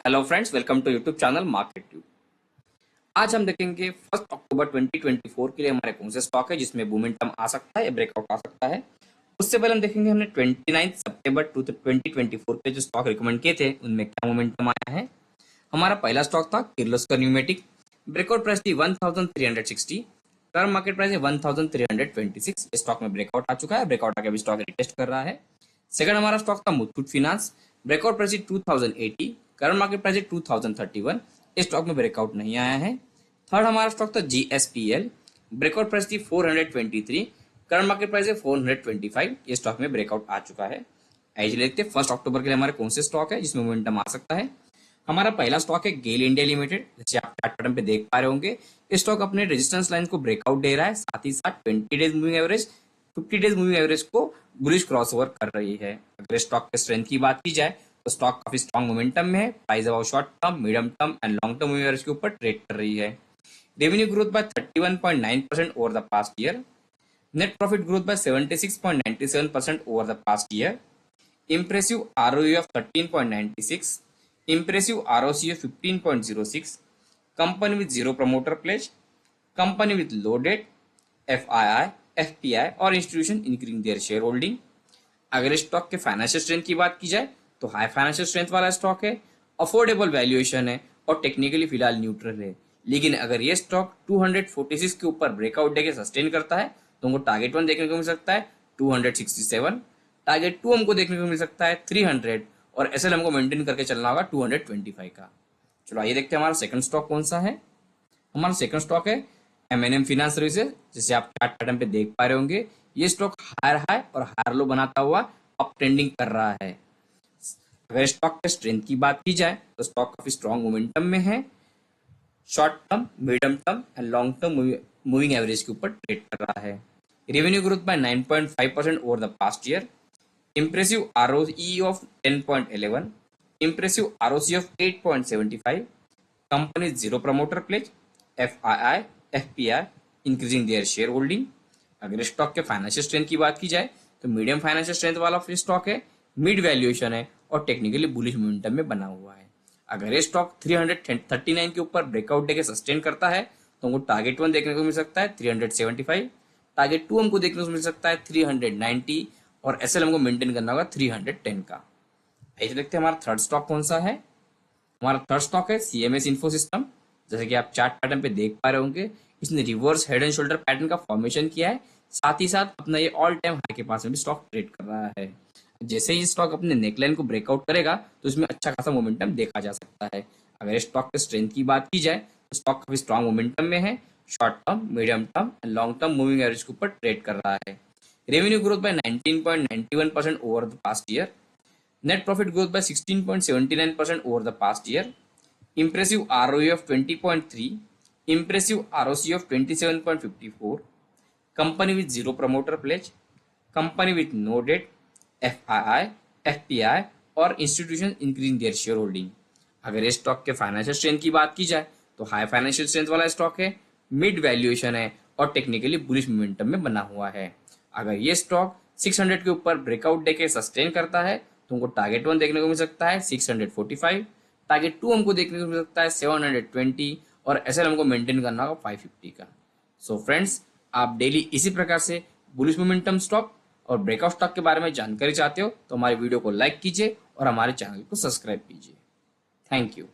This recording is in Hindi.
Hello friends, welcome to YouTube channel market tube. आज हम देखेंगे 1 अक्टूबर 2024 के लिए हमारे कौन से स्टॉक है जिसमें मोमेंटम आ सकता है या ब्रेकआउट आ सकता है। उससे पहले हम देखेंगे हमने 29 सितंबर 2024 के जो स्टॉक रिकमेंड किए थे उनमें क्या मोमेंटम आया है। हमारा पहला स्टॉक था किर्लोस्कर न्यूमेटिक। ब्रेकआउट प्राइस थी 1360, करंट मार्केट प्राइस है 1326। स्टॉक में ब्रेकआउट आ चुका है, ब्रेकआउट आके अभी स्टॉक रिटेस्ट कर रहा है। सेकंड हमारा स्टॉक था Muthoot finance. Breakout price 2080, current market price 2031। इस स्टॉक में ब्रेकआउट नहीं आया है। थर्ड हमारा स्टॉक था जीएसपीएल। ब्रेकआउट प्राइस थी 423, करंट मार्केट प्राइस है 425। ये स्टॉक में ब्रेकआउट आ चुका है। आइए देखते हैं 1 अक्टूबर के लिए हमारे कौन से स्टॉक है जिसमें मोमेंटम आ सकता है। हमारा पहला स्टॉक है गेल इंडिया लिमिटेड। जैसे आप चार्ट पैटर्न पे देख पा रहे होंगे, स्टॉक अपने रेजिस्टेंस लाइन को ब्रेकआउट दे रहा है, साथ ही साथ 20 days moving average, 50 days moving average को बुलिश क्रॉसओवर कर रही है। अगर स्टॉक के स्ट्रेंथ की बात की जाए तो स्टॉक काफी स्ट्रॉन्ग मोमेंटम में है। प्राइस अब short term, medium term and long term moving average के ऊपर ट्रेड कर रही है। Revenue growth by 31.9% over the past year. Net profit growth by 76.97% over the past year. Impressive ROE of 13.96, impressive ROC of 15.06, company with zero promoter pledge, company with low debt, FII, FPI और institution increasing their share holding. अगर स्टॉक के फाइनेंशियल स्ट्रेंथ की बात की जाए तो हाई फाइनेंशियल स्ट्रेंथ वाला स्टॉक है, अफोर्डेबल वैल्यूएशन है और टेक्निकली फिलहाल न्यूट्रल है। लेकिन अगर ये स्टॉक 246 के ऊपर ब्रेकआउट देके सस्टेन करता है तो हमको टारगेट 1 देखने को मिल सकता है 267, टारगेट 2 हमको देखने को मिल सकता है 300 और एसएल हमको मेंटेन करके चलना होगा 225 का। चलो आइए देखते हैं हमारा सेकंड स्टॉक कौन सा है। हमारा सेकंड स्टॉक है एमएनएम फाइनेंस सर्विसेज। जैसे आप चार्ट पैटर्न पे देख पा रहे होंगे, ये स्टॉक हायर हाई और हायर लो बनाता हुआ अप ट्रेंडिंग कर रहा है। अगर स्टॉक के स्ट्रेंथ की बात की जाए तो स्टॉक काफी स्ट्रॉन्ग मोमेंटम में है, short term, medium term and long term moving average के ऊपर ट्रेड कर रहा है। Revenue growth by 9.5% over the past year. Impressive ROE of 10.11, impressive ROC of 8.75, company zero promoter pledge, FII, FPI, increasing their share holding। अगर स्टॉक के फाइनेंशियल स्ट्रेंथ की बात की जाए तो मीडियम फाइनेंशियल स्ट्रेंथ वाला स्टॉक है, मिड वैल्यूएशन है और टेक्निकली बुलिश मोमेंटम में बना हुआ है। अगर ये स्टॉक 339 के ऊपर ब्रेकआउट देके सस्टेन करता है तो हमको टारगेट 1 देखने को मिल सकता है 375, टारगेट 2 हमको देखने को मिल सकता है 390 और एसएल हमको मेंटेन करना होगा 310 का। ऐसे देखते हैं हमारा थर्ड स्टॉक कौन सा है। हमारा थर्ड स्टॉक है सीएमएस इन्फो सिस्टम। जैसे कि आप चार्ट पैटर्न पे देख पा रहे होंगे, इसने reverse head and shoulder pattern का फॉर्मेशन किया है, साथ ही साथ अपना ये ऑल टाइम हाई के पास में भी स्टॉक ट्रेड कर रहा है। जैसे ही स्टॉक अपने नेकलाइन को ब्रेकआउट करेगा तो इसमें अच्छा खासा मोमेंटम देखा जा सकता है। अगर स्टॉक के स्ट्रेंथ की बात की जाए तो स्टॉक काफी स्ट्रॉन्ग मोमेंटम में है, short term, medium term and long term moving average के ऊपर ट्रेड कर रहा है। Revenue growth by 19.91% over the past year. Net profit growth by 16.79% over the past year. Impressive ROE of 20.3. Impressive ROC of 27.54. Company with zero promoter pledge. Company with no debt. FII, FPI और institution increasing their shareholding। अगर इस स्टॉक के फाइनेंशियल स्ट्रेंथ की बात की जाए तो हाई फाइनेंशियल स्ट्रेंथ वाला स्टॉक है, मिड वैल्यूएशन है और टेक्निकली बुलिश मोमेंटम में बना हुआ है। अगर ये स्टॉक 600 के ऊपर ब्रेकआउट देके सस्टेन करता है तो हमको टारगेट 1 देखने को मिल सकता है 645, टारगेट 2 हमको देखने को मिल सकता है 720 और एसएल हमको मेंटेन करना होगा 550 का। सो फ्रेंड्स, आप डेली इसी प्रकार से बुलिश मोमेंटम स्टॉक और ब्रेकआउट स्टॉक के बारे में जानकारी चाहते हो तो हमारे वीडियो को लाइक कीजिए और हमारे चैनल को सब्सक्राइब कीजिए। Thank you.